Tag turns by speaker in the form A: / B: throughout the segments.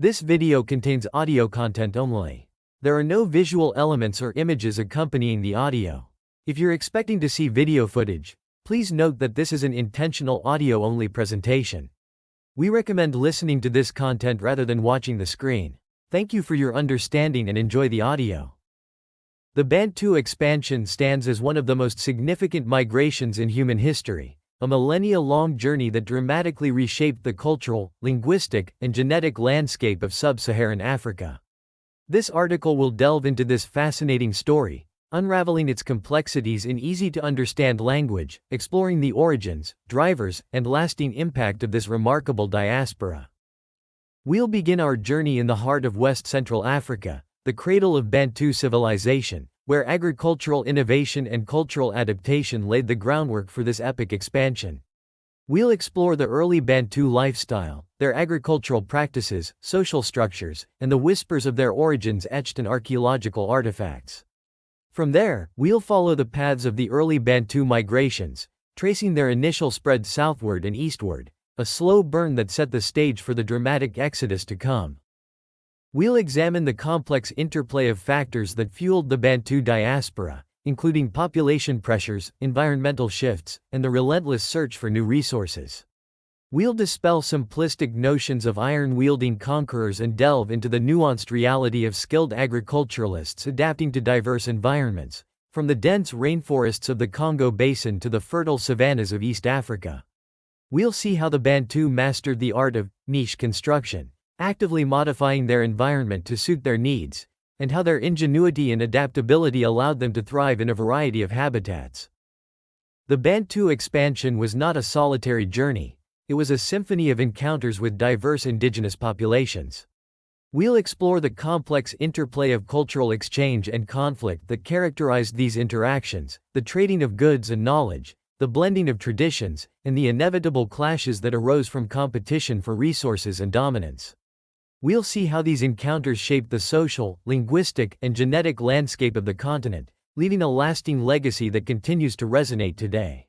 A: This video contains audio content only. There are no visual elements or images accompanying the audio. If you're expecting to see video footage, please note that this is an intentional audio-only presentation. We recommend listening to this content rather than watching the screen. Thank you for your understanding and enjoy the audio. The Bantu expansion stands as one of the most significant migrations in human history, a millennia-long journey that dramatically reshaped the cultural, linguistic, and genetic landscape of sub-Saharan Africa. This article will delve into this fascinating story, unraveling its complexities in easy-to-understand language, exploring the origins, drivers, and lasting impact of this remarkable diaspora. We'll begin our journey in the heart of West Central Africa, the cradle of Bantu civilization, where agricultural innovation and cultural adaptation laid the groundwork for this epic expansion. We'll explore the early Bantu lifestyle, their agricultural practices, social structures, and the whispers of their origins etched in archaeological artifacts. From there, we'll follow the paths of the early Bantu migrations, tracing their initial spread southward and eastward, a slow burn that set the stage for the dramatic exodus to come. We'll examine the complex interplay of factors that fueled the Bantu diaspora, including population pressures, environmental shifts, and the relentless search for new resources. We'll dispel simplistic notions of iron-wielding conquerors and delve into the nuanced reality of skilled agriculturalists adapting to diverse environments, from the dense rainforests of the Congo Basin to the fertile savannas of East Africa. We'll see how the Bantu mastered the art of niche construction, actively modifying their environment to suit their needs, and how their ingenuity and adaptability allowed them to thrive in a variety of habitats. The Bantu expansion was not a solitary journey, it was a symphony of encounters with diverse indigenous populations. We'll explore the complex interplay of cultural exchange and conflict that characterized these interactions, the trading of goods and knowledge, the blending of traditions, and the inevitable clashes that arose from competition for resources and dominance. We'll see how these encounters shaped the social, linguistic, and genetic landscape of the continent, leaving a lasting legacy that continues to resonate today.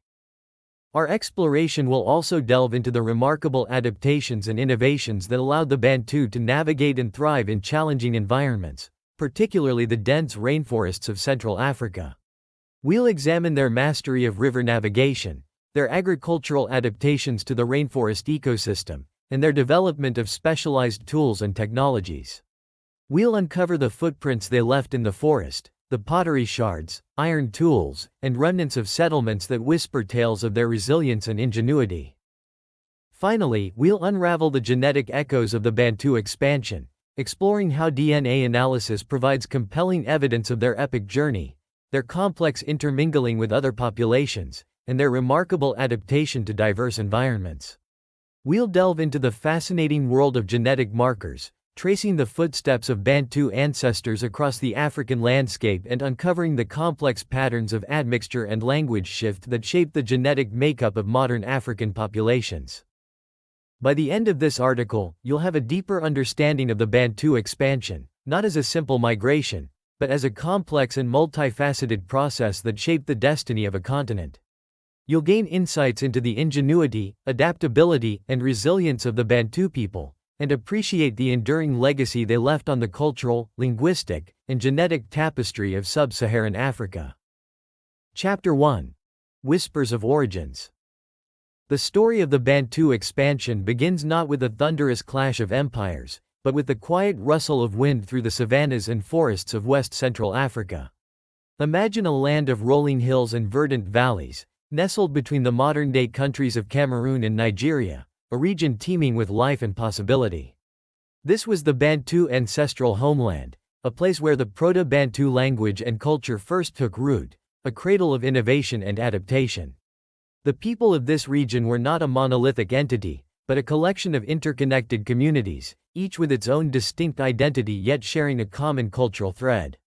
A: Our exploration will also delve into the remarkable adaptations and innovations that allowed the Bantu to navigate and thrive in challenging environments, particularly the dense rainforests of Central Africa. We'll examine their mastery of river navigation, their agricultural adaptations to the rainforest ecosystem, and their development of specialized tools and technologies. We'll uncover the footprints they left in the forest, the pottery shards, iron tools, and remnants of settlements that whisper tales of their resilience and ingenuity. Finally, we'll unravel the genetic echoes of the Bantu expansion, exploring how DNA analysis provides compelling evidence of their epic journey, their complex intermingling with other populations, and their remarkable adaptation to diverse environments. We'll delve into the fascinating world of genetic markers, tracing the footsteps of Bantu ancestors across the African landscape and uncovering the complex patterns of admixture and language shift that shape the genetic makeup of modern African populations. By the end of this article, you'll have a deeper understanding of the Bantu expansion, not as a simple migration, but as a complex and multifaceted process that shaped the destiny of a continent. You'll gain insights into the ingenuity, adaptability, and resilience of the Bantu people, and appreciate the enduring legacy they left on the cultural, linguistic, and genetic tapestry of sub-Saharan Africa. Chapter 1. Whispers of Origins. The story of the Bantu expansion begins not with a thunderous clash of empires, but with the quiet rustle of wind through the savannas and forests of West Central Africa. Imagine a land of rolling hills and verdant valleys, nestled between the modern-day countries of Cameroon and Nigeria, a region teeming with life and possibility. This was the Bantu ancestral homeland, a place where the Proto-Bantu language and culture first took root, a cradle of innovation and adaptation. The people of this region were not a monolithic entity, but a collection of interconnected communities, each with its own distinct identity yet sharing a common cultural thread.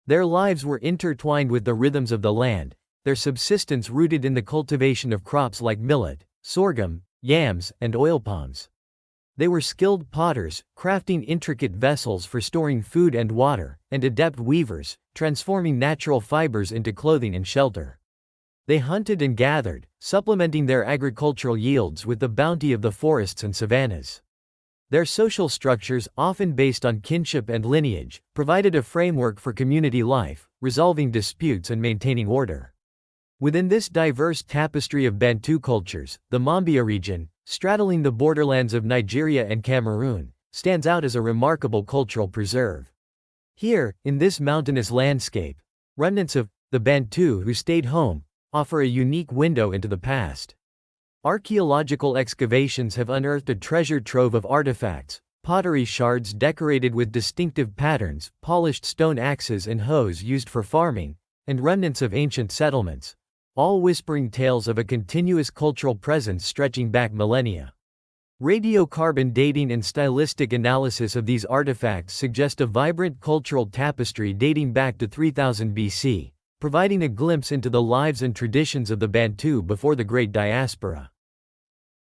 A: Their lives were intertwined with the rhythms of the land, their subsistence rooted in the cultivation of crops like millet, sorghum, yams, and oil palms. They were skilled potters, crafting intricate vessels for storing food and water, and adept weavers, transforming natural fibers into clothing and shelter. They hunted and gathered, supplementing their agricultural yields with the bounty of the forests and savannas. Their social structures, often based on kinship and lineage, provided a framework for community life, resolving disputes and maintaining order. Within this diverse tapestry of Bantu cultures, the Mambia region, straddling the borderlands of Nigeria and Cameroon, stands out as a remarkable cultural preserve. Here, in this mountainous landscape, remnants of the Bantu who stayed home offer a unique window into the past. Archaeological excavations have unearthed a treasure trove of artifacts, pottery shards decorated with distinctive patterns, polished stone axes and hoes used for farming, and remnants of ancient settlements, all whispering tales of a continuous cultural presence stretching back millennia. Radiocarbon dating and stylistic analysis of these artifacts suggest a vibrant cultural tapestry dating back to 3000 BC, providing a glimpse into the lives and traditions of the Bantu before the Great Diaspora.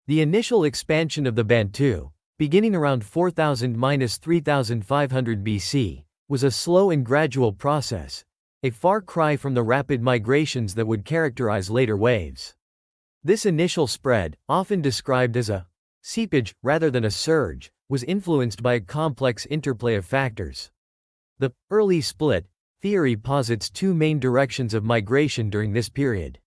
A: The initial expansion of the Bantu, beginning around 4000–3500 BC, was a slow and gradual process, a far cry from the rapid migrations that would characterize later waves. This initial spread, often described as a seepage rather than a surge, was influenced by a complex interplay of factors. The early split theory posits two main directions of migration during this period.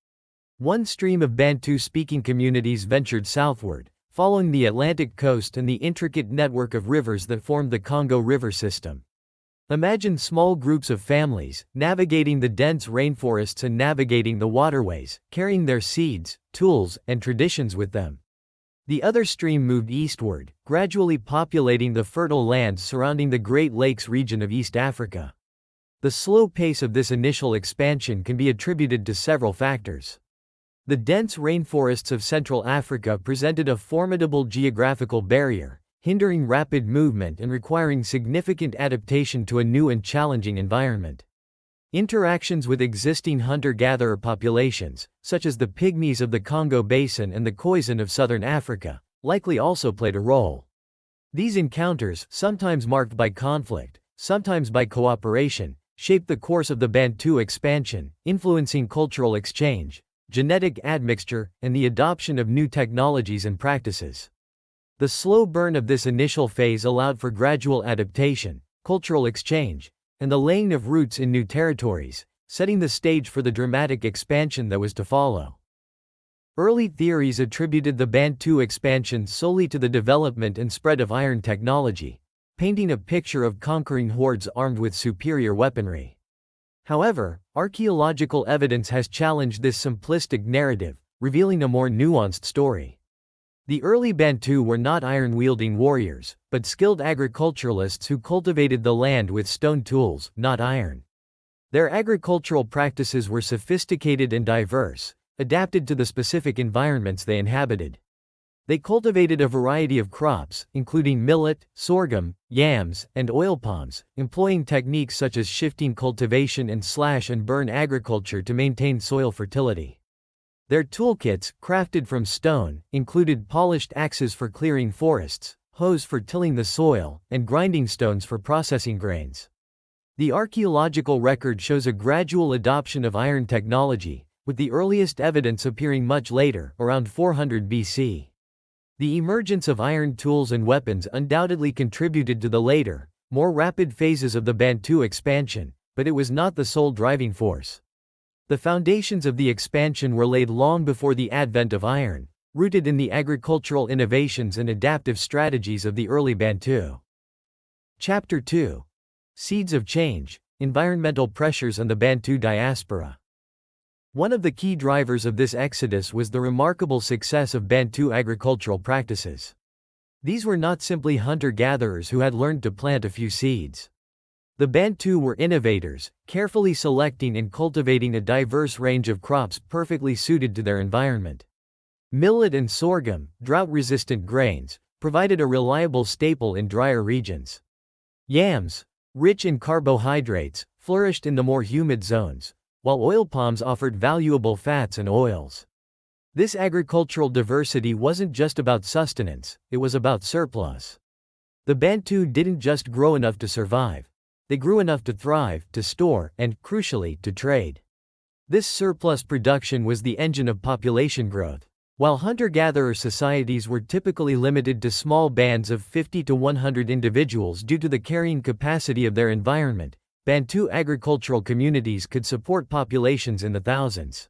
A: One stream of Bantu-speaking communities ventured southward, following the Atlantic coast and the intricate network of rivers that formed the Congo River system. Imagine small groups of families, navigating the dense rainforests and navigating the waterways, carrying their seeds, tools, and traditions with them. The other stream moved eastward, gradually populating the fertile lands surrounding the Great Lakes region of East Africa. The slow pace of this initial expansion can be attributed to several factors. The dense rainforests of Central Africa presented a formidable geographical barrier, hindering rapid movement and requiring significant adaptation to a new and challenging environment. Interactions with existing hunter-gatherer populations, such as the Pygmies of the Congo Basin and the Khoisan of southern Africa, likely also played a role. These encounters, sometimes marked by conflict, sometimes by cooperation, shaped the course of the Bantu expansion, influencing cultural exchange, genetic admixture, and the adoption of new technologies and practices. The slow burn of this initial phase allowed for gradual adaptation, cultural exchange, and the laying of roots in new territories, setting the stage for the dramatic expansion that was to follow. Early theories attributed the Bantu expansion solely to the development and spread of iron technology, painting a picture of conquering hordes armed with superior weaponry. However, archaeological evidence has challenged this simplistic narrative, revealing a more nuanced story. The early Bantu were not iron-wielding warriors, but skilled agriculturalists who cultivated the land with stone tools, not iron. Their agricultural practices were sophisticated and diverse, adapted to the specific environments they inhabited. They cultivated a variety of crops, including millet, sorghum, yams, and oil palms, employing techniques such as shifting cultivation and slash-and-burn agriculture to maintain soil fertility. Their toolkits, crafted from stone, included polished axes for clearing forests, hoes for tilling the soil, and grinding stones for processing grains. The archaeological record shows a gradual adoption of iron technology, with the earliest evidence appearing much later, around 400 BC. The emergence of iron tools and weapons undoubtedly contributed to the later, more rapid phases of the Bantu expansion, but it was not the sole driving force. The foundations of the expansion were laid long before the advent of iron, rooted in the agricultural innovations and adaptive strategies of the early Bantu. Chapter 2. Seeds of Change, Environmental Pressures and the Bantu Diaspora. One of the key drivers of this exodus was the remarkable success of Bantu agricultural practices. These were not simply hunter-gatherers who had learned to plant a few seeds. The Bantu were innovators, carefully selecting and cultivating a diverse range of crops perfectly suited to their environment. Millet and sorghum, drought-resistant grains, provided a reliable staple in drier regions. Yams, rich in carbohydrates, flourished in the more humid zones, while oil palms offered valuable fats and oils. This agricultural diversity wasn't just about sustenance, it was about surplus. The Bantu didn't just grow enough to survive. They grew enough to thrive, to store, and, crucially, to trade. This surplus production was the engine of population growth. While hunter-gatherer societies were typically limited to small bands of 50 to 100 individuals due to the carrying capacity of their environment, Bantu agricultural communities could support populations in the thousands.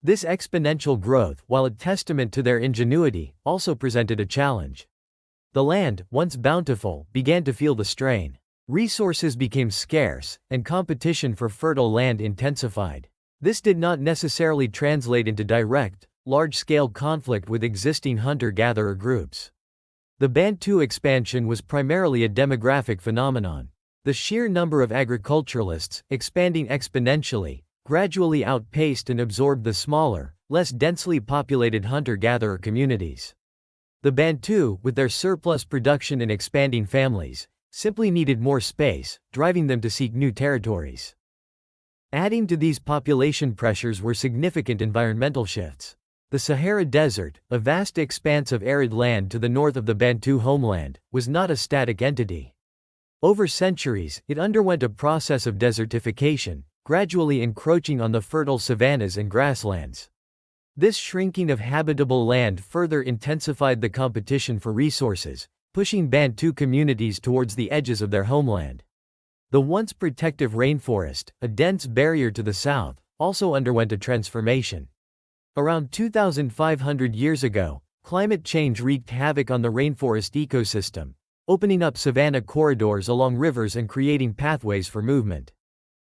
A: This exponential growth, while a testament to their ingenuity, also presented a challenge. The land, once bountiful, began to feel the strain. Resources became scarce, and competition for fertile land intensified. This did not necessarily translate into direct, large-scale conflict with existing hunter-gatherer groups. The Bantu expansion was primarily a demographic phenomenon. The sheer number of agriculturalists, expanding exponentially, gradually outpaced and absorbed the smaller, less densely populated hunter-gatherer communities. The Bantu, with their surplus production and expanding families, simply needed more space, driving them to seek new territories. Adding to these population pressures were significant environmental shifts. The Sahara Desert, a vast expanse of arid land to the north of the Bantu homeland, was not a static entity. Over centuries, it underwent a process of desertification, gradually encroaching on the fertile savannas and grasslands. This shrinking of habitable land further intensified the competition for resources, pushing Bantu communities towards the edges of their homeland. The once protective rainforest, a dense barrier to the south, also underwent a transformation. Around 2,500 years ago, climate change wreaked havoc on the rainforest ecosystem, opening up savanna corridors along rivers and creating pathways for movement.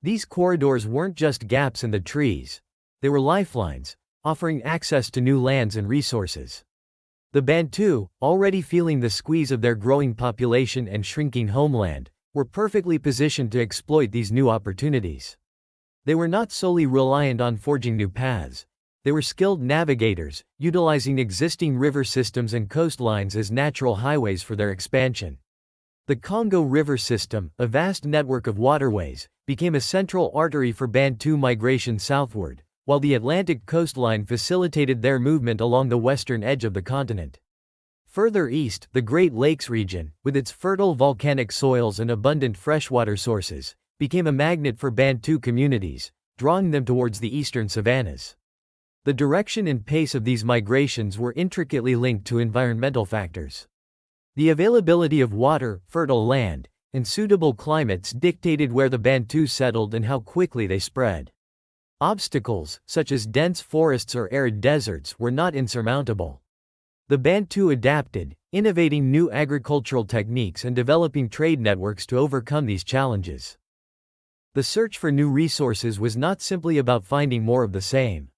A: These corridors weren't just gaps in the trees, they were lifelines, offering access to new lands and resources. The Bantu, already feeling the squeeze of their growing population and shrinking homeland, were perfectly positioned to exploit these new opportunities. They were not solely reliant on forging new paths. They were skilled navigators, utilizing existing river systems and coastlines as natural highways for their expansion. The Congo River system, a vast network of waterways, became a central artery for Bantu migration southward, while the Atlantic coastline facilitated their movement along the western edge of the continent. Further east, the Great Lakes region, with its fertile volcanic soils and abundant freshwater sources, became a magnet for Bantu communities, drawing them towards the eastern savannas. The direction and pace of these migrations were intricately linked to environmental factors. The availability of water, fertile land, and suitable climates dictated where the Bantu settled and how quickly they spread. Obstacles, such as dense forests or arid deserts, were not insurmountable. The Bantu adapted, innovating new agricultural techniques and developing trade networks to overcome these challenges. The search for new resources was not simply about finding more of the same.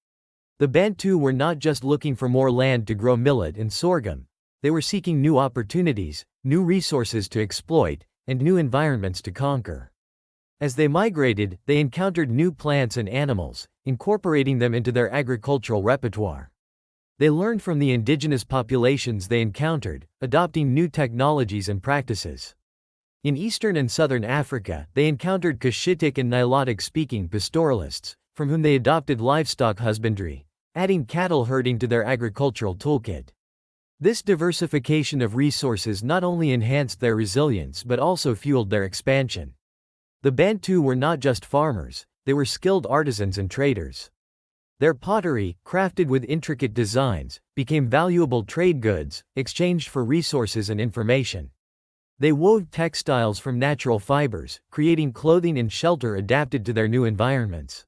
A: The Bantu were not just looking for more land to grow millet and sorghum, they were seeking new opportunities, new resources to exploit, and new environments to conquer. As they migrated, they encountered new plants and animals, incorporating them into their agricultural repertoire. They learned from the indigenous populations they encountered, adopting new technologies and practices. In eastern and southern Africa, they encountered Cushitic and Nilotic-speaking pastoralists, from whom they adopted livestock husbandry, adding cattle herding to their agricultural toolkit. This diversification of resources not only enhanced their resilience but also fueled their expansion. The Bantu were not just farmers, they were skilled artisans and traders. Their pottery, crafted with intricate designs, became valuable trade goods, exchanged for resources and information. They wove textiles from natural fibers, creating clothing and shelter adapted to their new environments.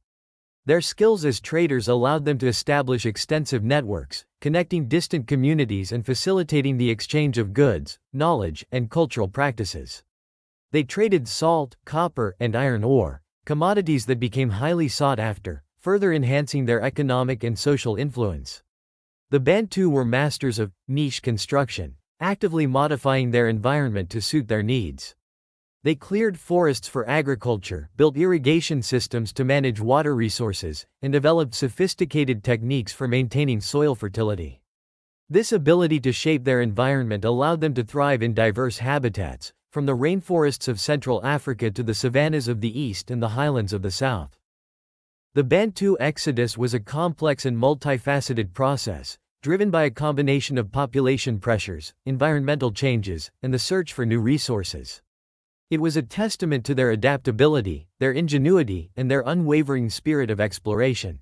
A: Their skills as traders allowed them to establish extensive networks, connecting distant communities and facilitating the exchange of goods, knowledge, and cultural practices. They traded salt, copper, and iron ore, commodities that became highly sought after, further enhancing their economic and social influence. The Bantu were masters of niche construction, actively modifying their environment to suit their needs. They cleared forests for agriculture, built irrigation systems to manage water resources, and developed sophisticated techniques for maintaining soil fertility. This ability to shape their environment allowed them to thrive in diverse habitats, from the rainforests of Central Africa to the savannas of the east and the highlands of the south. The Bantu exodus was a complex and multifaceted process, driven by a combination of population pressures, environmental changes, and the search for new resources. It was a testament to their adaptability, their ingenuity, and their unwavering spirit of exploration.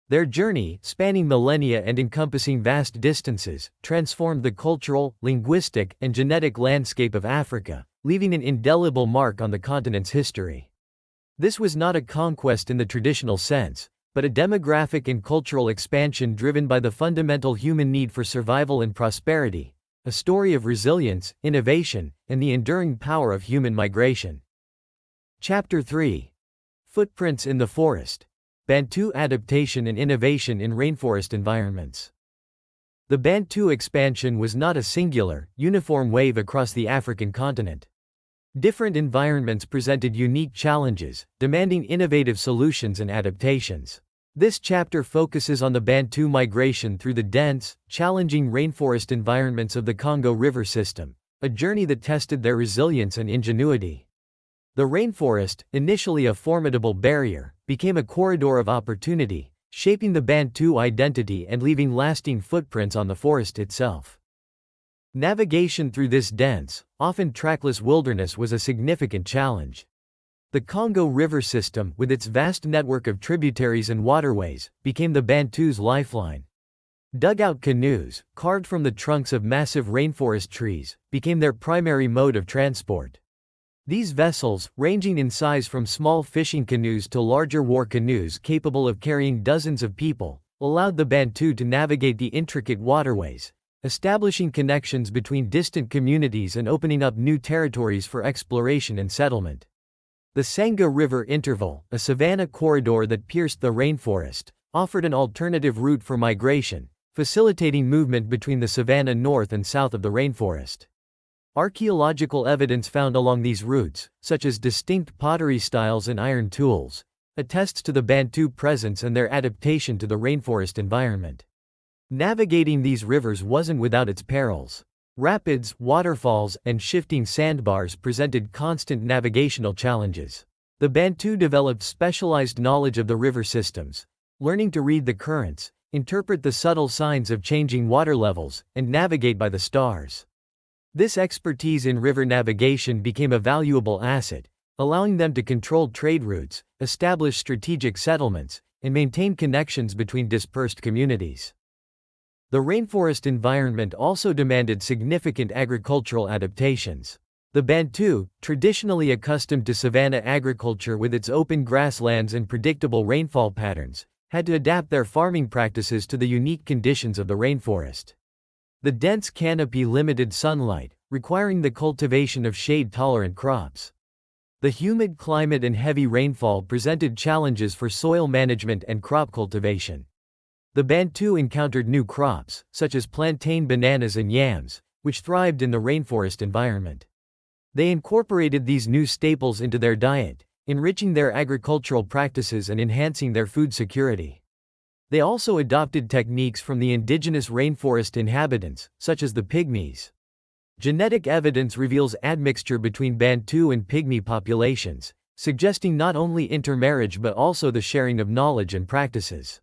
A: Their journey, spanning millennia and encompassing vast distances, transformed the cultural, linguistic, and genetic landscape of Africa, leaving an indelible mark on the continent's history. This was not a conquest in the traditional sense, but a demographic and cultural expansion driven by the fundamental human need for survival and prosperity, a story of resilience, innovation, and the enduring power of human migration. Chapter 3. Footprints in the Forest. Bantu Adaptation and Innovation in Rainforest Environments. The Bantu expansion was not a singular, uniform wave across the African continent. Different environments presented unique challenges, demanding innovative solutions and adaptations. This chapter focuses on the Bantu migration through the dense, challenging rainforest environments of the Congo River system, a journey that tested their resilience and ingenuity. The rainforest, initially a formidable barrier, became a corridor of opportunity, shaping the Bantu identity and leaving lasting footprints on the forest itself. Navigation through this dense, often trackless wilderness was a significant challenge. The Congo River system, with its vast network of tributaries and waterways, became the Bantus' lifeline. Dugout canoes, carved from the trunks of massive rainforest trees, became their primary mode of transport. These vessels, ranging in size from small fishing canoes to larger war canoes capable of carrying dozens of people, allowed the Bantu to navigate the intricate waterways, establishing connections between distant communities and opening up new territories for exploration and settlement. The Sangha River Interval, a savanna corridor that pierced the rainforest, offered an alternative route for migration, facilitating movement between the savanna north and south of the rainforest. Archaeological evidence found along these routes, such as distinct pottery styles and iron tools, attests to the Bantu presence and their adaptation to the rainforest environment. Navigating these rivers wasn't without its perils. Rapids, waterfalls, and shifting sandbars presented constant navigational challenges. The Bantu developed specialized knowledge of the river systems, learning to read the currents, interpret the subtle signs of changing water levels, and navigate by the stars. This expertise in river navigation became a valuable asset, allowing them to control trade routes, establish strategic settlements, and maintain connections between dispersed communities. The rainforest environment also demanded significant agricultural adaptations. The Bantu, traditionally accustomed to savanna agriculture with its open grasslands and predictable rainfall patterns, had to adapt their farming practices to the unique conditions of the rainforest. The dense canopy limited sunlight, requiring the cultivation of shade-tolerant crops. The humid climate and heavy rainfall presented challenges for soil management and crop cultivation. The Bantu encountered new crops, such as plantain, bananas, and yams, which thrived in the rainforest environment. They incorporated these new staples into their diet, enriching their agricultural practices and enhancing their food security. They also adopted techniques from the indigenous rainforest inhabitants, such as the pygmies. Genetic evidence reveals admixture between Bantu and pygmy populations, suggesting not only intermarriage but also the sharing of knowledge and practices.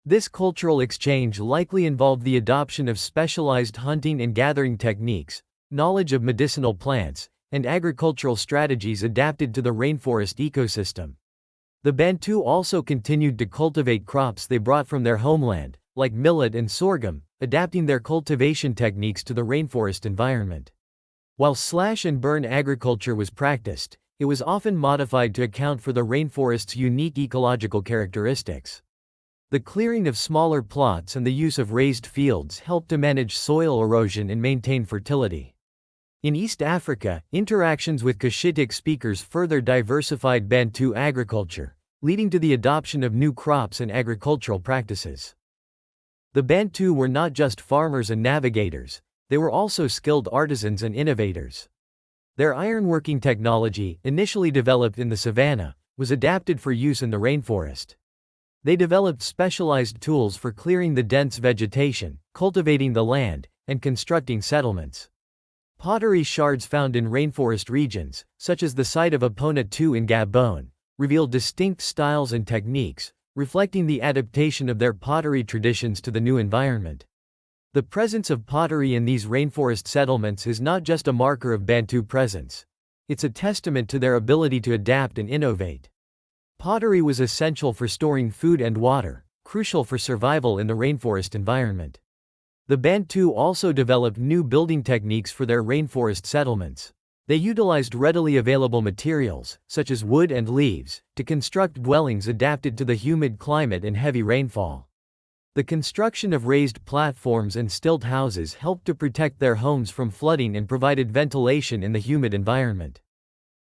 A: This cultural exchange likely involved the adoption of specialized hunting and gathering techniques, knowledge of medicinal plants, and agricultural strategies adapted to the rainforest ecosystem. The Bantu also continued to cultivate crops they brought from their homeland, like millet and sorghum, adapting their cultivation techniques to the rainforest environment. While slash-and-burn agriculture was practiced, it was often modified to account for the rainforest's unique ecological characteristics. The clearing of smaller plots and the use of raised fields helped to manage soil erosion and maintain fertility. In East Africa, interactions with Cushitic speakers further diversified Bantu agriculture, leading to the adoption of new crops and agricultural practices. The Bantu were not just farmers and navigators, they were also skilled artisans and innovators. Their ironworking technology, initially developed in the savanna, was adapted for use in the rainforest. They developed specialized tools for clearing the dense vegetation, cultivating the land, and constructing settlements. Pottery shards found in rainforest regions, such as the site of Apona II in Gabon, reveal distinct styles and techniques, reflecting the adaptation of their pottery traditions to the new environment. The presence of pottery in these rainforest settlements is not just a marker of Bantu presence. It's a testament to their ability to adapt and innovate. Pottery was essential for storing food and water, crucial for survival in the rainforest environment. The Bantu also developed new building techniques for their rainforest settlements. They utilized readily available materials, such as wood and leaves, to construct dwellings adapted to the humid climate and heavy rainfall. The construction of raised platforms and stilt houses helped to protect their homes from flooding and provided ventilation in the humid environment.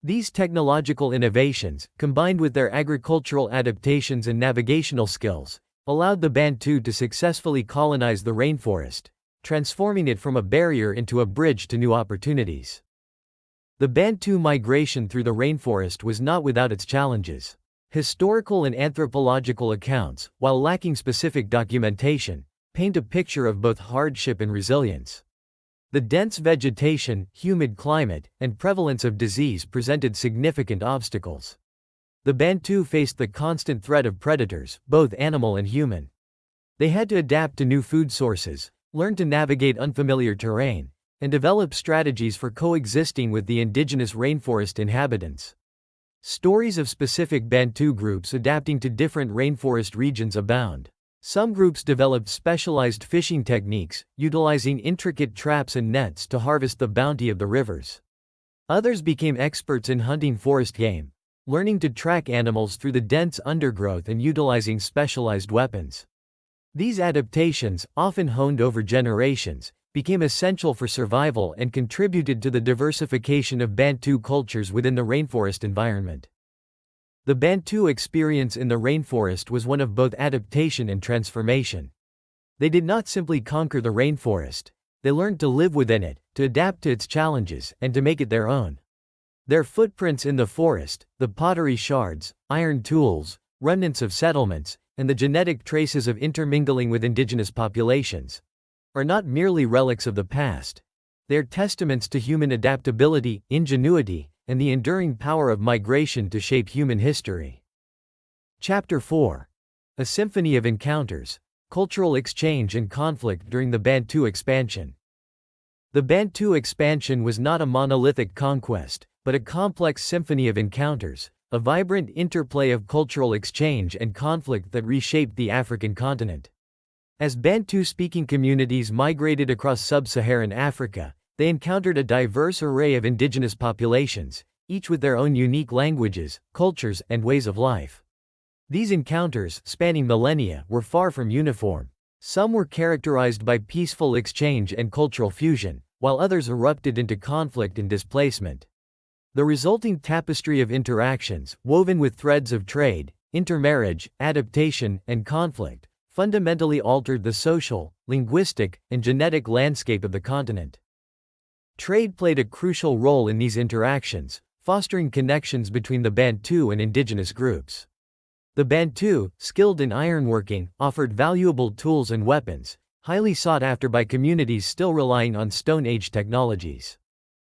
A: These technological innovations, combined with their agricultural adaptations and navigational skills, allowed the Bantu to successfully colonize the rainforest, transforming it from a barrier into a bridge to new opportunities. The Bantu migration through the rainforest was not without its challenges. Historical and anthropological accounts, while lacking specific documentation, paint a picture of both hardship and resilience. The dense vegetation, humid climate, and prevalence of disease presented significant obstacles. The Bantu faced the constant threat of predators, both animal and human. They had to adapt to new food sources, learn to navigate unfamiliar terrain, and develop strategies for coexisting with the indigenous rainforest inhabitants. Stories of specific Bantu groups adapting to different rainforest regions abound. Some groups developed specialized fishing techniques, utilizing intricate traps and nets to harvest the bounty of the rivers. Others became experts in hunting forest game, learning to track animals through the dense undergrowth and utilizing specialized weapons. These adaptations, often honed over generations, became essential for survival and contributed to the diversification of Bantu cultures within the rainforest environment. The Bantu experience in the rainforest was one of both adaptation and transformation. They did not simply conquer the rainforest, they learned to live within it, to adapt to its challenges, and to make it their own. Their footprints in the forest, the pottery shards, iron tools, remnants of settlements, and the genetic traces of intermingling with indigenous populations, are not merely relics of the past. They are testaments to human adaptability, ingenuity, and the enduring power of migration to shape human history. Chapter 4. A Symphony of Encounters, Cultural Exchange and Conflict During the Bantu Expansion. The Bantu expansion was not a monolithic conquest, but a complex symphony of encounters, a vibrant interplay of cultural exchange and conflict that reshaped the African continent. As Bantu-speaking communities migrated across sub-Saharan Africa, they encountered a diverse array of indigenous populations, each with their own unique languages, cultures, and ways of life. These encounters, spanning millennia, were far from uniform. Some were characterized by peaceful exchange and cultural fusion, while others erupted into conflict and displacement. The resulting tapestry of interactions, woven with threads of trade, intermarriage, adaptation, and conflict, fundamentally altered the social, linguistic, and genetic landscape of the continent. Trade played a crucial role in these interactions, fostering connections between the Bantu and indigenous groups. The Bantu, skilled in ironworking, offered valuable tools and weapons, highly sought after by communities still relying on Stone Age technologies.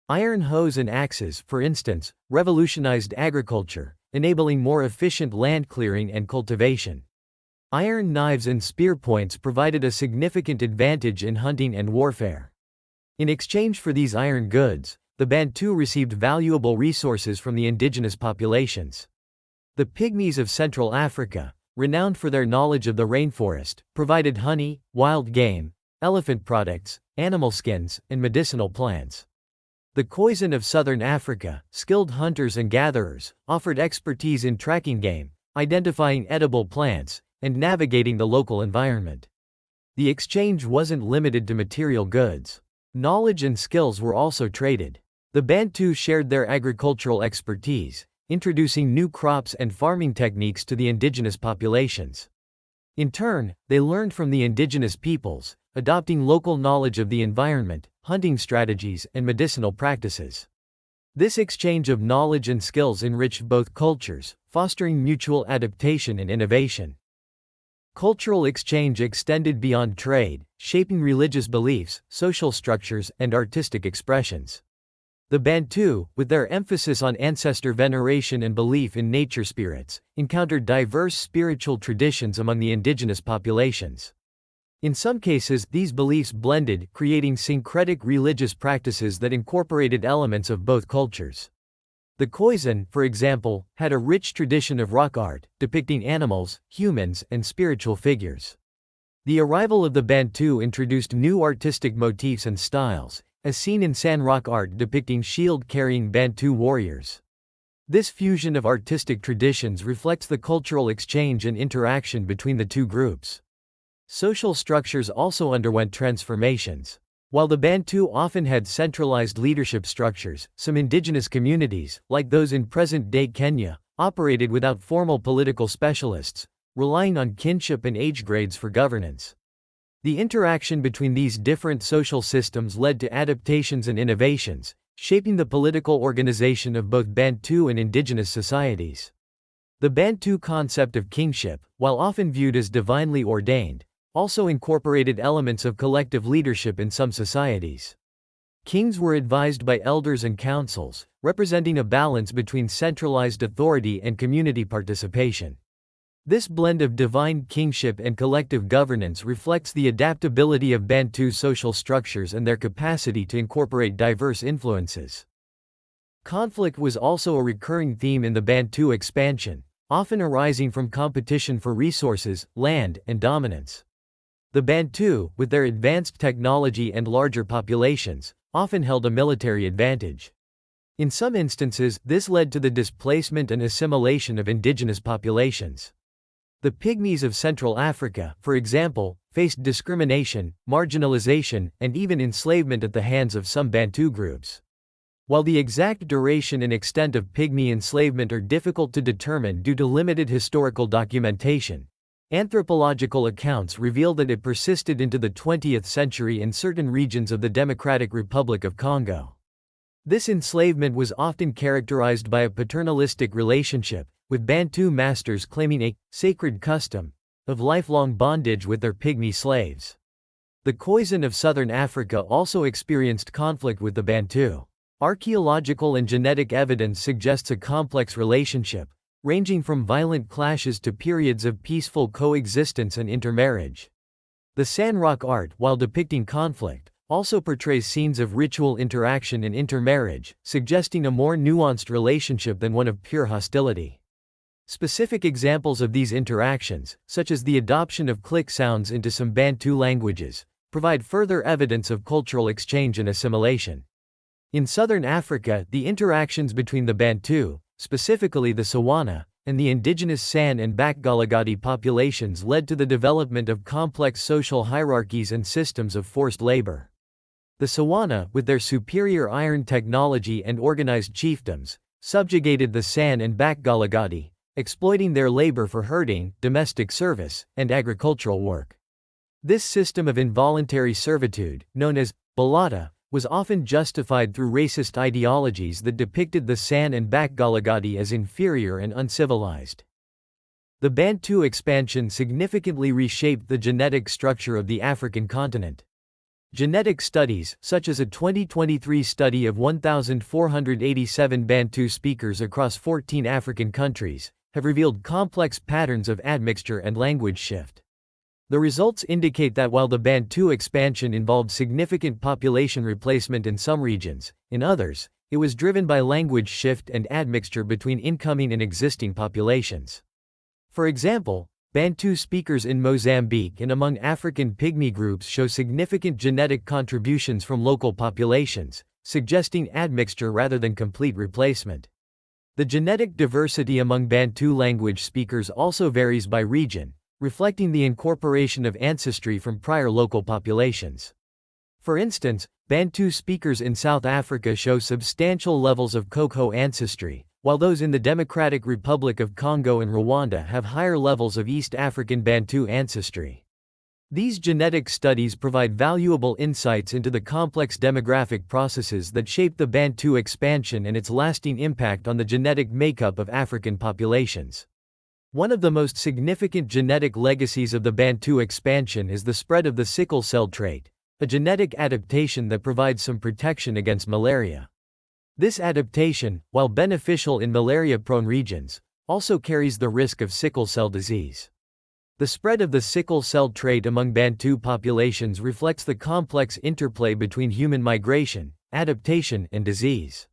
A: Iron hoes and axes, for instance, revolutionized agriculture, enabling more efficient land clearing and cultivation. Iron knives and spear points provided a significant advantage in hunting and warfare. In exchange for these iron goods, the Bantu received valuable resources from the indigenous populations. The Pygmies of Central Africa, renowned for their knowledge of the rainforest, provided honey, wild game, elephant products, animal skins, and medicinal plants. The Khoisan of Southern Africa, skilled hunters and gatherers, offered expertise in tracking game, identifying edible plants, and navigating the local environment. The exchange wasn't limited to material goods. Knowledge and skills were also traded. The Bantu shared their agricultural expertise, introducing new crops and farming techniques to the indigenous populations. In turn, they learned from the indigenous peoples, adopting local knowledge of the environment, hunting strategies, and medicinal practices. This exchange of knowledge and skills enriched both cultures, fostering mutual adaptation and innovation. Cultural exchange extended beyond trade, shaping religious beliefs, social structures, and artistic expressions. The Bantu, with their emphasis on ancestor veneration and belief in nature spirits, encountered diverse spiritual traditions among the indigenous populations. In some cases, these beliefs blended, creating syncretic religious practices that incorporated elements of both cultures. The Khoisan, for example, had a rich tradition of rock art, depicting animals, humans, and spiritual figures. The arrival of the Bantu introduced new artistic motifs and styles, as seen in San rock art depicting shield-carrying Bantu warriors. This fusion of artistic traditions reflects the cultural exchange and interaction between the two groups. Social structures also underwent transformations. While the Bantu often had centralized leadership structures, some indigenous communities, like those in present-day Kenya, operated without formal political specialists, relying on kinship and age grades for governance. The interaction between these different social systems led to adaptations and innovations, shaping the political organization of both Bantu and indigenous societies. The Bantu concept of kingship, while often viewed as divinely ordained, also incorporated elements of collective leadership in some societies. Kings were advised by elders and councils, representing a balance between centralized authority and community participation. This blend of divine kingship and collective governance reflects the adaptability of Bantu social structures and their capacity to incorporate diverse influences. Conflict was also a recurring theme in the Bantu expansion, often arising from competition for resources, land, and dominance. The Bantu, with their advanced technology and larger populations, often held a military advantage. In some instances, this led to the displacement and assimilation of indigenous populations. The Pygmies of Central Africa, for example, faced discrimination, marginalization, and even enslavement at the hands of some Bantu groups. While the exact duration and extent of Pygmy enslavement are difficult to determine due to limited historical documentation, anthropological accounts reveal that it persisted into the 20th century in certain regions of the Democratic Republic of Congo. This enslavement was often characterized by a paternalistic relationship, with Bantu masters claiming a sacred custom of lifelong bondage with their Pygmy slaves. The Khoisan of southern Africa also experienced conflict with the Bantu. Archaeological and genetic evidence suggests a complex relationship, ranging from violent clashes to periods of peaceful coexistence and intermarriage. The San rock art, while depicting conflict, also portrays scenes of ritual interaction and intermarriage, suggesting a more nuanced relationship than one of pure hostility. Specific examples of these interactions, such as the adoption of click sounds into some Bantu languages, provide further evidence of cultural exchange and assimilation. In southern Africa, the interactions between the Bantu, specifically the Sawana, and the indigenous San and Bakgalagadi populations led to the development of complex social hierarchies and systems of forced labor. The Sawana, with their superior iron technology and organized chiefdoms, subjugated the San and Bakgalagadi, exploiting their labor for herding, domestic service, and agricultural work. This system of involuntary servitude, known as balata, was often justified through racist ideologies that depicted the San and Bakgalagadi as inferior and uncivilized. The Bantu expansion significantly reshaped the genetic structure of the African continent. Genetic studies, such as a 2023 study of 1,487 Bantu speakers across 14 African countries, have revealed complex patterns of admixture and language shift. The results indicate that while the Bantu expansion involved significant population replacement in some regions, in others, it was driven by language shift and admixture between incoming and existing populations. For example, Bantu speakers in Mozambique and among African Pygmy groups show significant genetic contributions from local populations, suggesting admixture rather than complete replacement. The genetic diversity among Bantu language speakers also varies by region, reflecting the incorporation of ancestry from prior local populations. For instance, Bantu speakers in South Africa show substantial levels of Koko ancestry, while those in the Democratic Republic of Congo and Rwanda have higher levels of East African Bantu ancestry. These genetic studies provide valuable insights into the complex demographic processes that shape the Bantu expansion and its lasting impact on the genetic makeup of African populations. One of the most significant genetic legacies of the Bantu expansion is the spread of the sickle cell trait, a genetic adaptation that provides some protection against malaria. This adaptation, while beneficial in malaria-prone regions, also carries the risk of sickle cell disease. The spread of the sickle cell trait among Bantu populations reflects the complex interplay between human migration, adaptation, and disease.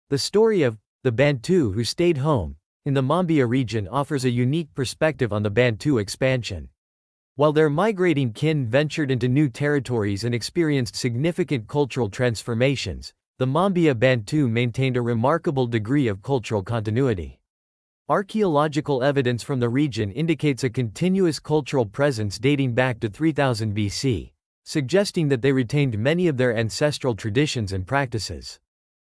A: The story of the Bantu who stayed home, in the Mambia region offers a unique perspective on the Bantu expansion. While their migrating kin ventured into new territories and experienced significant cultural transformations, the Mambia Bantu maintained a remarkable degree of cultural continuity. Archaeological evidence from the region indicates a continuous cultural presence dating back to 3000 BC, suggesting that they retained many of their ancestral traditions and practices.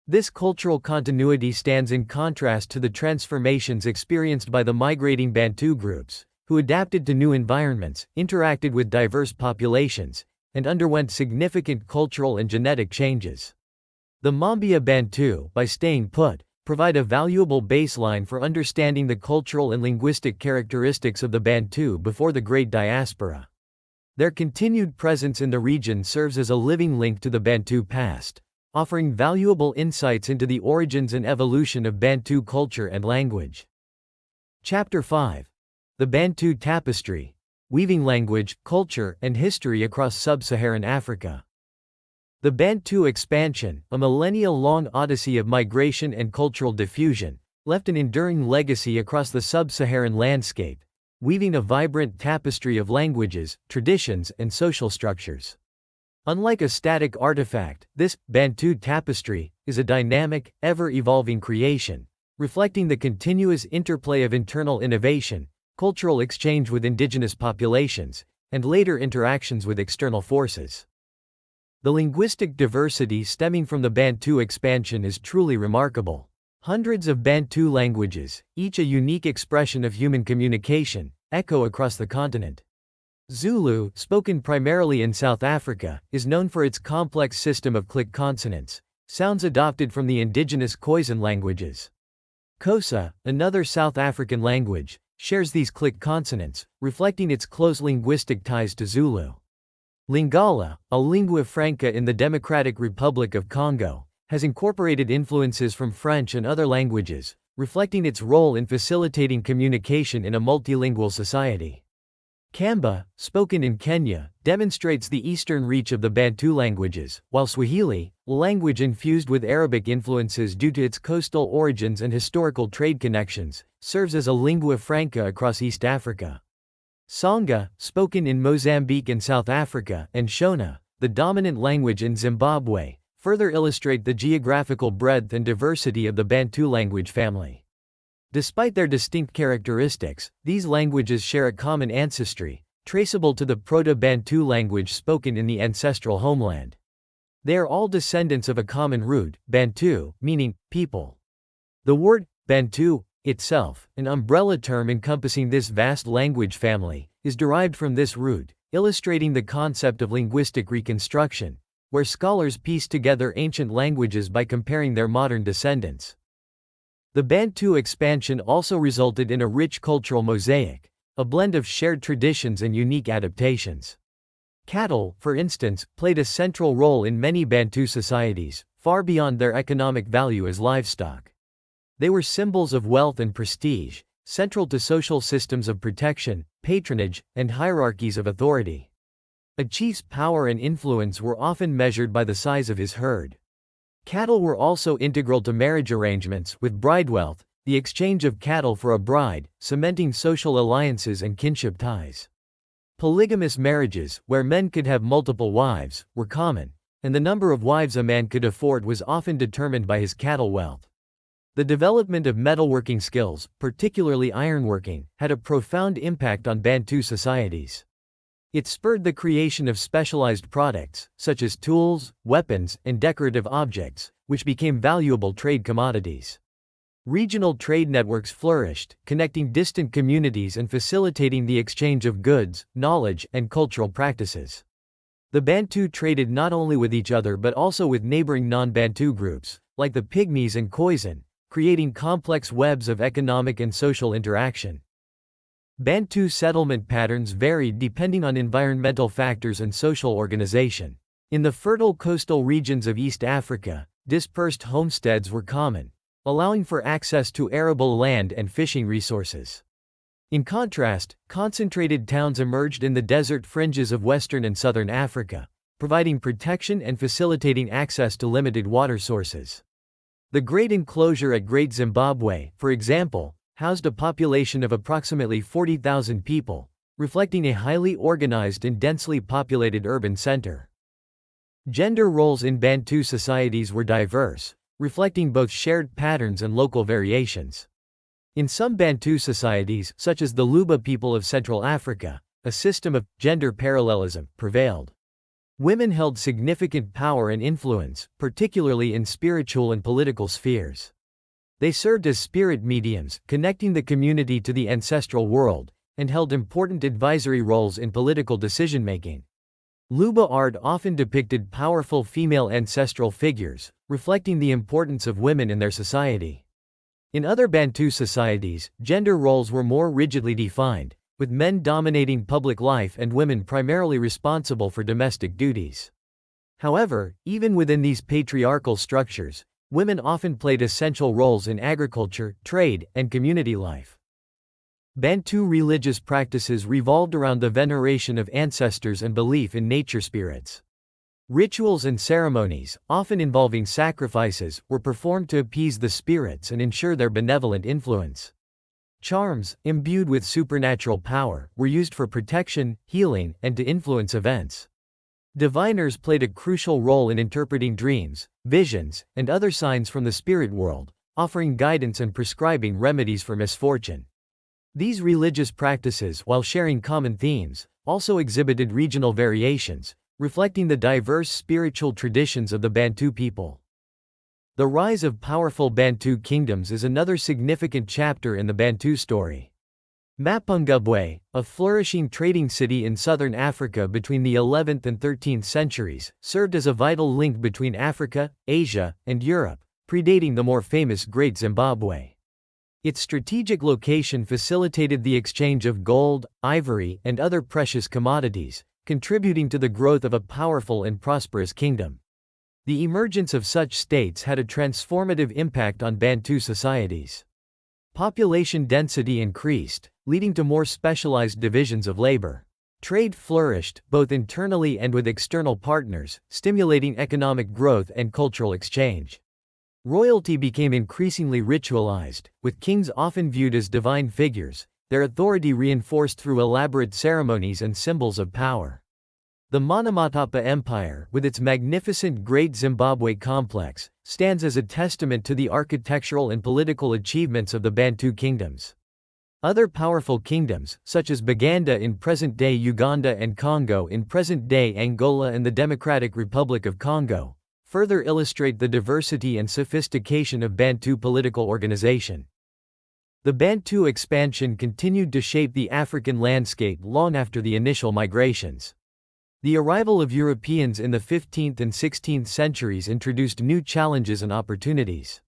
A: This cultural continuity stands in contrast to the transformations experienced by the migrating Bantu groups, who adapted to new environments, interacted with diverse populations, and underwent significant cultural and genetic changes. The Mambia Bantu, by staying put, provide a valuable baseline for understanding the cultural and linguistic characteristics of the Bantu before the Great Diaspora. Their continued presence in the region serves as a living link to the Bantu past, offering valuable insights into the origins and evolution of Bantu culture and language. Chapter 5. The Bantu Tapestry: Weaving Language, Culture, and History Across Sub-Saharan Africa. The Bantu expansion, a millennia-long odyssey of migration and cultural diffusion, left an enduring legacy across the sub-Saharan landscape, weaving a vibrant tapestry of languages, traditions, and social structures. Unlike a static artifact, this Bantu tapestry is a dynamic, ever-evolving creation, reflecting the continuous interplay of internal innovation, cultural exchange with indigenous populations, and later interactions with external forces. The linguistic diversity stemming from the Bantu expansion is truly remarkable. Hundreds of Bantu languages, each a unique expression of human communication, echo across the continent. Zulu, spoken primarily in South Africa, is known for its complex system of click consonants, sounds adopted from the indigenous Khoisan languages. Xhosa, another South African language, shares these click consonants, reflecting its close linguistic ties to Zulu. Lingala, a lingua franca in the Democratic Republic of Congo, has incorporated influences from French and other languages, reflecting its role in facilitating communication in a multilingual society. Kamba, spoken in Kenya, demonstrates the eastern reach of the Bantu languages, while Swahili, a language infused with Arabic influences due to its coastal origins and historical trade connections, serves as a lingua franca across East Africa. Sangha, spoken in Mozambique and South Africa, and Shona, the dominant language in Zimbabwe, further illustrate the geographical breadth and diversity of the Bantu language family. Despite their distinct characteristics, these languages share a common ancestry, traceable to the Proto-Bantu language spoken in the ancestral homeland. They are all descendants of a common root, Bantu, meaning people. The word Bantu itself, an umbrella term encompassing this vast language family, is derived from this root, illustrating the concept of linguistic reconstruction, where scholars piece together ancient languages by comparing their modern descendants. The Bantu expansion also resulted in a rich cultural mosaic, a blend of shared traditions and unique adaptations. Cattle, for instance, played a central role in many Bantu societies, far beyond their economic value as livestock. They were symbols of wealth and prestige, central to social systems of protection, patronage, and hierarchies of authority. A chief's power and influence were often measured by the size of his herd. Cattle were also integral to marriage arrangements, with bride wealth, the exchange of cattle for a bride, cementing social alliances and kinship ties. Polygamous marriages, where men could have multiple wives, were common, and the number of wives a man could afford was often determined by his cattle wealth. The development of metalworking skills, particularly ironworking, had a profound impact on Bantu societies. It spurred the creation of specialized products, such as tools, weapons, and decorative objects, which became valuable trade commodities. Regional trade networks flourished, connecting distant communities and facilitating the exchange of goods, knowledge, and cultural practices. The Bantu traded not only with each other but also with neighboring non-Bantu groups, like the Pygmies and Khoisan, creating complex webs of economic and social interaction. Bantu settlement patterns varied depending on environmental factors and social organization. In the fertile coastal regions of East Africa, dispersed homesteads were common, allowing for access to arable land and fishing resources. In contrast, concentrated towns emerged in the desert fringes of western and southern Africa, providing protection and facilitating access to limited water sources. The Great Enclosure at Great Zimbabwe, for example, housed a population of approximately 40,000 people, reflecting a highly organized and densely populated urban center. Gender roles in Bantu societies were diverse, reflecting both shared patterns and local variations. In some Bantu societies, such as the Luba people of Central Africa, a system of gender parallelism prevailed. Women held significant power and influence, particularly in spiritual and political spheres. They served as spirit mediums, connecting the community to the ancestral world, and held important advisory roles in political decision-making. Luba art often depicted powerful female ancestral figures, reflecting the importance of women in their society. In other Bantu societies, gender roles were more rigidly defined, with men dominating public life and women primarily responsible for domestic duties. However, even within these patriarchal structures, women often played essential roles in agriculture, trade, and community life. Bantu religious practices revolved around the veneration of ancestors and belief in nature spirits. Rituals and ceremonies, often involving sacrifices, were performed to appease the spirits and ensure their benevolent influence. Charms, imbued with supernatural power, were used for protection, healing, and to influence events. Diviners played a crucial role in interpreting dreams, visions, and other signs from the spirit world, offering guidance and prescribing remedies for misfortune. These religious practices, while sharing common themes, also exhibited regional variations, reflecting the diverse spiritual traditions of the Bantu people. The rise of powerful Bantu kingdoms is another significant chapter in the Bantu story. Mapungubwe, a flourishing trading city in southern Africa between the 11th and 13th centuries, served as a vital link between Africa, Asia, and Europe, predating the more famous Great Zimbabwe. Its strategic location facilitated the exchange of gold, ivory, and other precious commodities, contributing to the growth of a powerful and prosperous kingdom. The emergence of such states had a transformative impact on Bantu societies. Population density increased, leading to more specialized divisions of labor. Trade flourished, both internally and with external partners, stimulating economic growth and cultural exchange. Royalty became increasingly ritualized, with kings often viewed as divine figures, their authority reinforced through elaborate ceremonies and symbols of power. The Monomotapa Empire, with its magnificent Great Zimbabwe complex, stands as a testament to the architectural and political achievements of the Bantu kingdoms. Other powerful kingdoms, such as Baganda in present-day Uganda and Congo in present-day Angola and the Democratic Republic of Congo, further illustrate the diversity and sophistication of Bantu political organization. The Bantu expansion continued to shape the African landscape long after the initial migrations. The arrival of Europeans in the 15th and 16th centuries introduced new challenges and opportunities.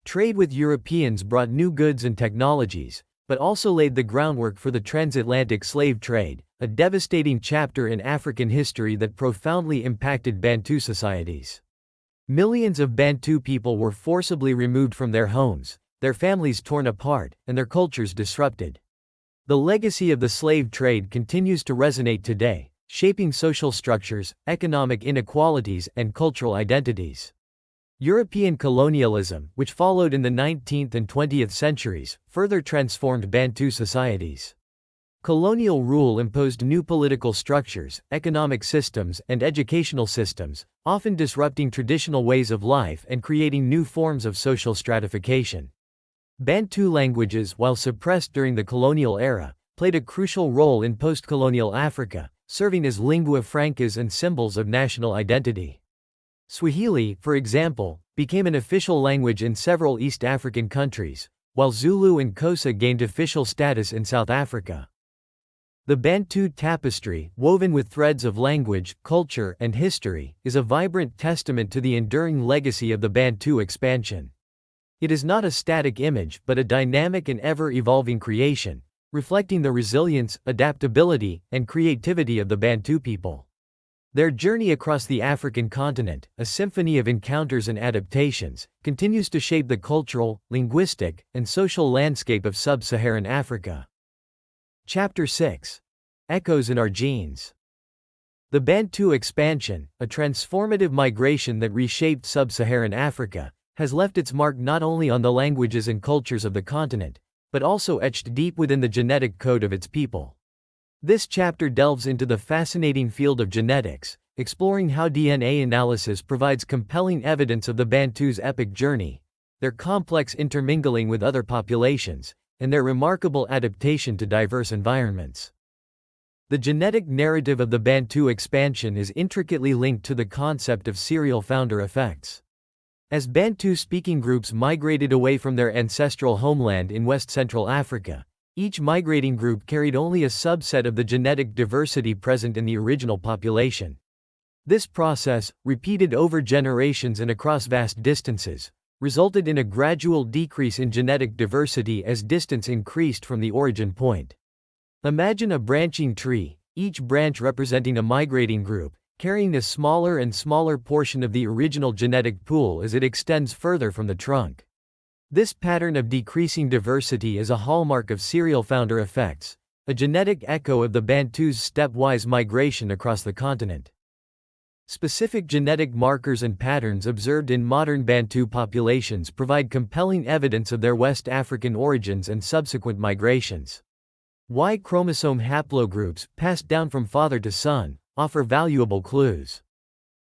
A: Trade with Europeans brought new goods and technologies, but also laid the groundwork for the transatlantic slave trade, a devastating chapter in African history that profoundly impacted Bantu societies. Millions of Bantu people were forcibly removed from their homes, their families torn apart, and their cultures disrupted. The legacy of the slave trade continues to resonate today, shaping social structures, economic inequalities, and cultural identities. European colonialism, which followed in the 19th and 20th centuries, further transformed Bantu societies. Colonial rule imposed new political structures, economic systems, and educational systems, often disrupting traditional ways of life and creating new forms of social stratification. Bantu languages, while suppressed during the colonial era, played a crucial role in post-colonial Africa, serving as lingua francas and symbols of national identity. Swahili, for example, became an official language in several East African countries, while Zulu and Xhosa gained official status in South Africa. The Bantu tapestry, woven with threads of language, culture, and history, is a vibrant testament to the enduring legacy of the Bantu expansion. It is not a static image but a dynamic and ever-evolving creation, reflecting the resilience, adaptability, and creativity of the Bantu people. Their journey across the African continent, a symphony of encounters and adaptations, continues to shape the cultural, linguistic, and social landscape of sub-Saharan Africa. Chapter 6. Echoes in Our Genes. The Bantu expansion, a transformative migration that reshaped sub-Saharan Africa, has left its mark not only on the languages and cultures of the continent, but also etched deep within the genetic code of its people. This chapter delves into the fascinating field of genetics, exploring how DNA analysis provides compelling evidence of the Bantus' epic journey, their complex intermingling with other populations, and their remarkable adaptation to diverse environments. The genetic narrative of the Bantu expansion is intricately linked to the concept of serial founder effects. As Bantu-speaking groups migrated away from their ancestral homeland in West Central Africa, each migrating group carried only a subset of the genetic diversity present in the original population. This process, repeated over generations and across vast distances, resulted in a gradual decrease in genetic diversity as distance increased from the origin point. Imagine a branching tree, each branch representing a migrating group, carrying a smaller and smaller portion of the original genetic pool as it extends further from the trunk. This pattern of decreasing diversity is a hallmark of serial founder effects, a genetic echo of the Bantus' stepwise migration across the continent. Specific genetic markers and patterns observed in modern Bantu populations provide compelling evidence of their West African origins and subsequent migrations. Y chromosome haplogroups, passed down from father to son, offer valuable clues.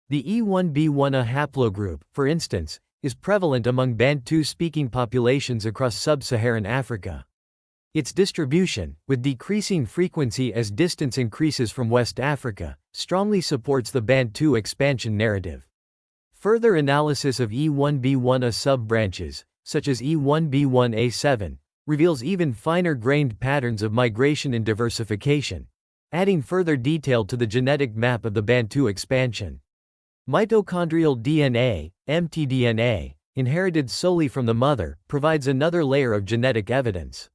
A: The E1b1a haplogroup, for instance, is prevalent among Bantu-speaking populations across sub-Saharan Africa. Its distribution, with decreasing frequency as distance increases from West Africa, strongly supports the Bantu expansion narrative. Further analysis of E1b1a sub-branches, such as E1b1a7, reveals even finer-grained patterns of migration and diversification, adding further detail to the genetic map of the Bantu expansion. Mitochondrial DNA, mtDNA, inherited solely from the mother, provides another layer of genetic evidence.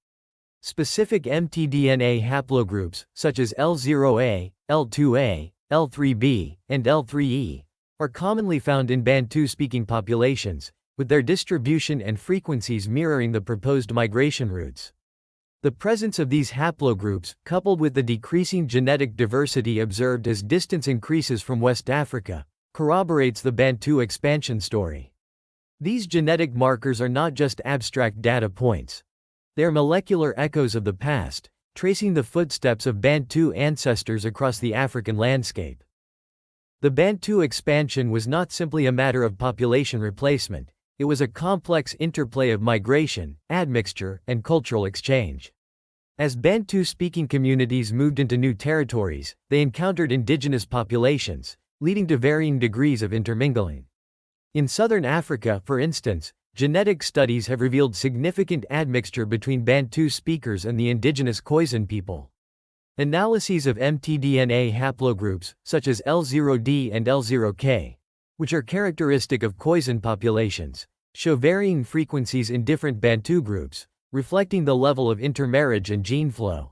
A: Specific mtDNA haplogroups, such as L0A, L2A, L3B, and L3E, are commonly found in Bantu-speaking populations, with their distribution and frequencies mirroring the proposed migration routes. The presence of these haplogroups, coupled with the decreasing genetic diversity observed as distance increases from West Africa, corroborates the Bantu expansion story. These genetic markers are not just abstract data points. They are molecular echoes of the past, tracing the footsteps of Bantu ancestors across the African landscape. The Bantu expansion was not simply a matter of population replacement, it was a complex interplay of migration, admixture, and cultural exchange. As Bantu-speaking communities moved into new territories, they encountered indigenous populations, leading to varying degrees of intermingling. In southern Africa, for instance, genetic studies have revealed significant admixture between Bantu speakers and the indigenous Khoisan people. Analyses of mtDNA haplogroups, such as L0D and L0K, which are characteristic of Khoisan populations, show varying frequencies in different Bantu groups, reflecting the level of intermarriage and gene flow.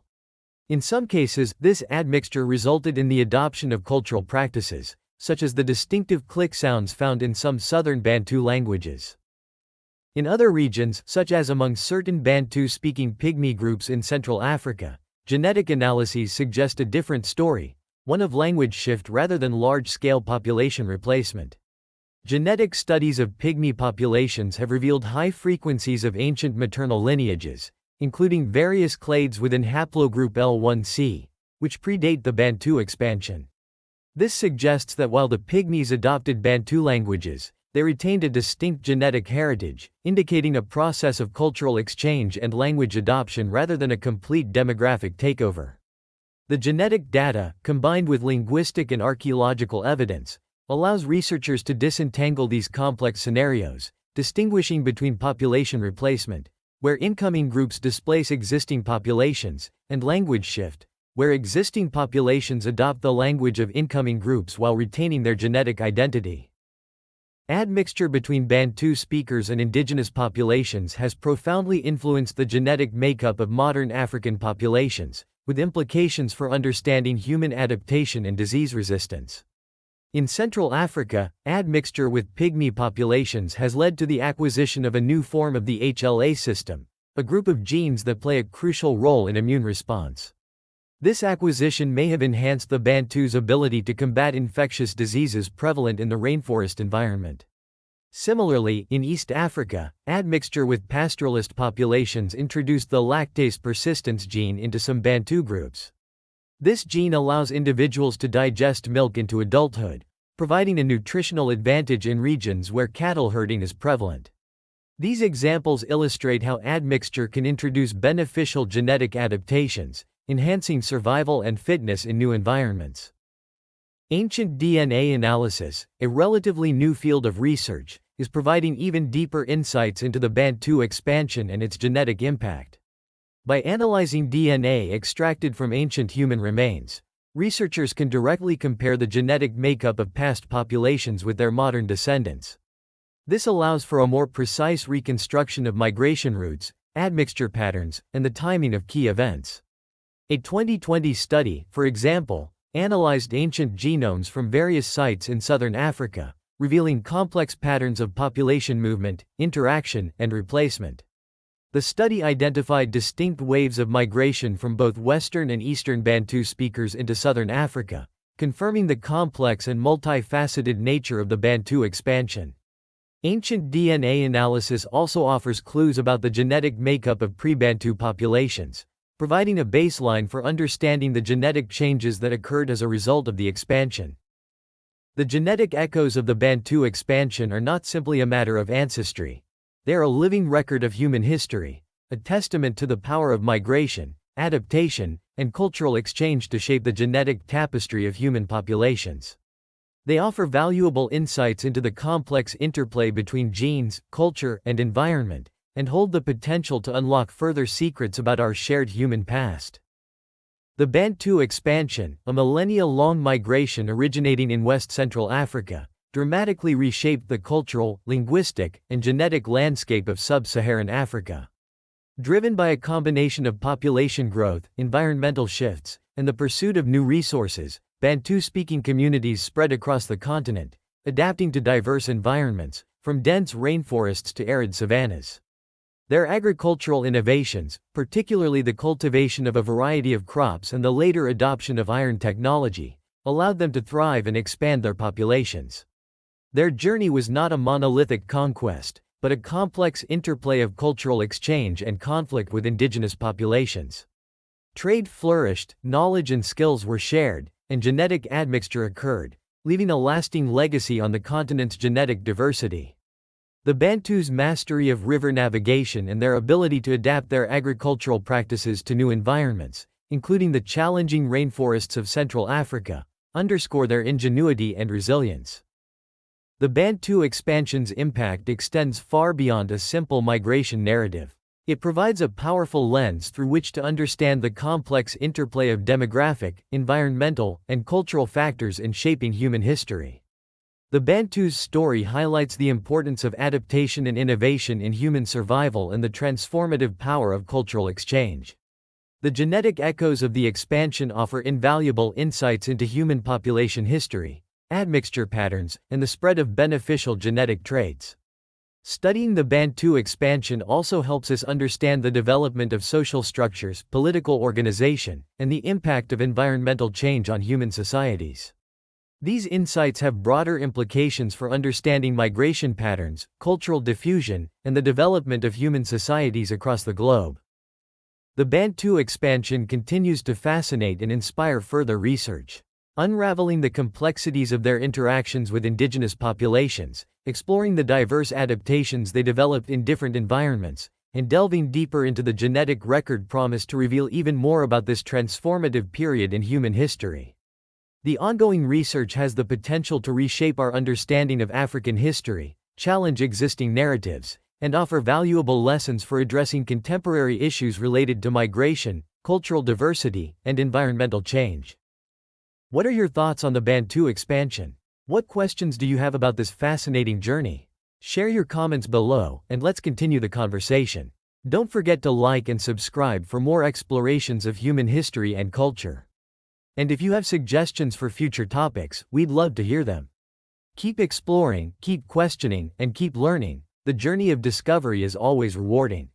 A: In some cases, this admixture resulted in the adoption of cultural practices, such as the distinctive click sounds found in some southern Bantu languages. In other regions, such as among certain Bantu-speaking Pygmy groups in Central Africa, genetic analyses suggest a different story, one of language shift rather than large-scale population replacement. Genetic studies of Pygmy populations have revealed high frequencies of ancient maternal lineages, including various clades within haplogroup L1c, which predate the Bantu expansion. This suggests that while the Pygmies adopted Bantu languages, they retained a distinct genetic heritage, indicating a process of cultural exchange and language adoption rather than a complete demographic takeover. The genetic data, combined with linguistic and archaeological evidence, allows researchers to disentangle these complex scenarios, distinguishing between population replacement, where incoming groups displace existing populations, and language shift, where existing populations adopt the language of incoming groups while retaining their genetic identity. Admixture between Bantu speakers and indigenous populations has profoundly influenced the genetic makeup of modern African populations, with implications for understanding human adaptation and disease resistance. In Central Africa, admixture with Pygmy populations has led to the acquisition of a new form of the HLA system, a group of genes that play a crucial role in immune response. This acquisition may have enhanced the Bantu's ability to combat infectious diseases prevalent in the rainforest environment. Similarly, in East Africa, admixture with pastoralist populations introduced the lactase persistence gene into some Bantu groups. This gene allows individuals to digest milk into adulthood, providing a nutritional advantage in regions where cattle herding is prevalent. These examples illustrate how admixture can introduce beneficial genetic adaptations, enhancing survival and fitness in new environments. Ancient DNA analysis, a relatively new field of research, is providing even deeper insights into the Bantu expansion and its genetic impact. By analyzing DNA extracted from ancient human remains, researchers can directly compare the genetic makeup of past populations with their modern descendants. This allows for a more precise reconstruction of migration routes, admixture patterns, and the timing of key events. A 2020 study, for example, analyzed ancient genomes from various sites in southern Africa, revealing complex patterns of population movement, interaction, and replacement. The study identified distinct waves of migration from both Western and Eastern Bantu speakers into southern Africa, confirming the complex and multifaceted nature of the Bantu expansion. Ancient DNA analysis also offers clues about the genetic makeup of pre-Bantu populations, providing a baseline for understanding the genetic changes that occurred as a result of the expansion. The genetic echoes of the Bantu expansion are not simply a matter of ancestry. They are a living record of human history, a testament to the power of migration, adaptation, and cultural exchange to shape the genetic tapestry of human populations. They offer valuable insights into the complex interplay between genes, culture, and environment, and hold the potential to unlock further secrets about our shared human past. The Bantu expansion, a millennia-long migration originating in West-Central Africa, dramatically reshaped the cultural, linguistic, and genetic landscape of sub-Saharan Africa. Driven by a combination of population growth, environmental shifts, and the pursuit of new resources, Bantu-speaking communities spread across the continent, adapting to diverse environments, from dense rainforests to arid savannas. Their agricultural innovations, particularly the cultivation of a variety of crops and the later adoption of iron technology, allowed them to thrive and expand their populations. Their journey was not a monolithic conquest, but a complex interplay of cultural exchange and conflict with indigenous populations. Trade flourished, knowledge and skills were shared, and genetic admixture occurred, leaving a lasting legacy on the continent's genetic diversity. The Bantus' mastery of river navigation and their ability to adapt their agricultural practices to new environments, including the challenging rainforests of Central Africa, underscore their ingenuity and resilience. The Bantu expansion's impact extends far beyond a simple migration narrative. It provides a powerful lens through which to understand the complex interplay of demographic, environmental, and cultural factors in shaping human history. The Bantu's story highlights the importance of adaptation and innovation in human survival and the transformative power of cultural exchange. The genetic echoes of the expansion offer invaluable insights into human population history, admixture patterns, and the spread of beneficial genetic traits. Studying the Bantu expansion also helps us understand the development of social structures, political organization, and the impact of environmental change on human societies. These insights have broader implications for understanding migration patterns, cultural diffusion, and the development of human societies across the globe. The Bantu expansion continues to fascinate and inspire further research. Unraveling the complexities of their interactions with indigenous populations, exploring the diverse adaptations they developed in different environments, and delving deeper into the genetic record promise to reveal even more about this transformative period in human history. The ongoing research has the potential to reshape our understanding of African history, challenge existing narratives, and offer valuable lessons for addressing contemporary issues related to migration, cultural diversity, and environmental change. What are your thoughts on the Bantu expansion? What questions do you have about this fascinating journey? Share your comments below, and let's continue the conversation. Don't forget to like and subscribe for more explorations of human history and culture. And if you have suggestions for future topics, we'd love to hear them. Keep exploring, keep questioning, and keep learning. The journey of discovery is always rewarding.